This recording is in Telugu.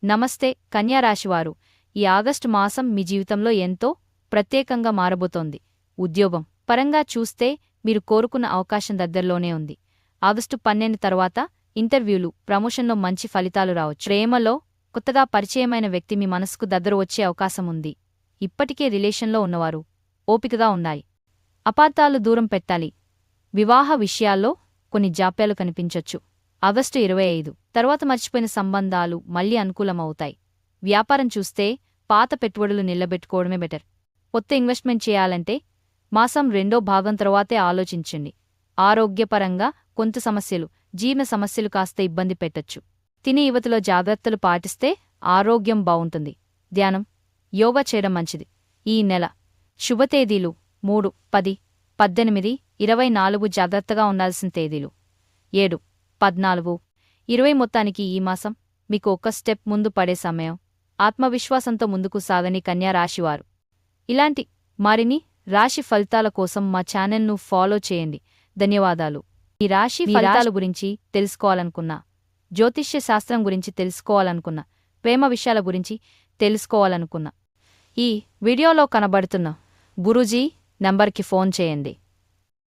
నమస్తే కన్యా రాశివారు. ఈ ఆగస్టు మాసం మీ జీవితంలో ఎంతో ప్రత్యేకంగా మారబోతోంది. ఉద్యోగం పరంగా చూస్తే మీరు కోరుకున్న అవకాశం దగ్గరలోనే ఉంది. ఆగస్టు 12 తర్వాత ఇంటర్వ్యూలు, ప్రమోషన్లో మంచి ఫలితాలు రావచ్చు. ప్రేమలో కొత్తగా పరిచయమైన వ్యక్తి మీ మనసుకు దగ్గర వచ్చే అవకాశం ఉంది. ఇప్పటికే రిలేషన్లో ఉన్నవారు ఓపికగా ఉన్నాయి. అపార్థాలు దూరం పెట్టాలి. వివాహ విషయాల్లో కొన్ని జాప్యాలు కనిపించొచ్చు. ఆగస్టు 25 తర్వాత మర్చిపోయిన సంబంధాలు మళ్లీ అనుకూలమవుతాయి. వ్యాపారం చూస్తే పాత పెట్టుబడులు నిలబెట్టుకోవడమే బెటర్. కొత్త ఇన్వెస్ట్మెంట్ చేయాలంటే మాసం రెండో భాగం తర్వాతే ఆలోచించండి. ఆరోగ్యపరంగా కొంత సమస్యలు, జీర్ణ సమస్యలు కాస్త ఇబ్బంది పెట్టొచ్చు. తినే యువతలో జాగ్రత్తలు పాటిస్తే ఆరోగ్యం బావుంటుంది. ధ్యానం, యోగా చేయడం మంచిది. ఈ నెల శుభతేదీలు 3, 10, 18, 24 జాగ్రత్తగా ఉండాల్సిన తేదీలు 7, 14, 20. మొత్తానికి ఈ మాసం మీకు ఒక స్టెప్ ముందు పడే సమయం. ఆత్మవిశ్వాసంతో ముందుకు సాగని కన్యా రాశివారు. ఇలాంటి మరిన్ని రాశి ఫలితాల కోసం మా ఛానల్ను ఫాలో చేయండి. ధన్యవాదాలు. ఈ రాశి ఫలితాల గురించి తెలుసుకోవాలనుకున్నా, జ్యోతిష్య శాస్త్రం గురించి తెలుసుకోవాలనుకున్నా, ప్రేమ విషయాల గురించి తెలుసుకోవాలనుకున్నా, ఈ వీడియోలో కనబడుతున్న గురూజీ నంబర్కి ఫోన్ చేయండి.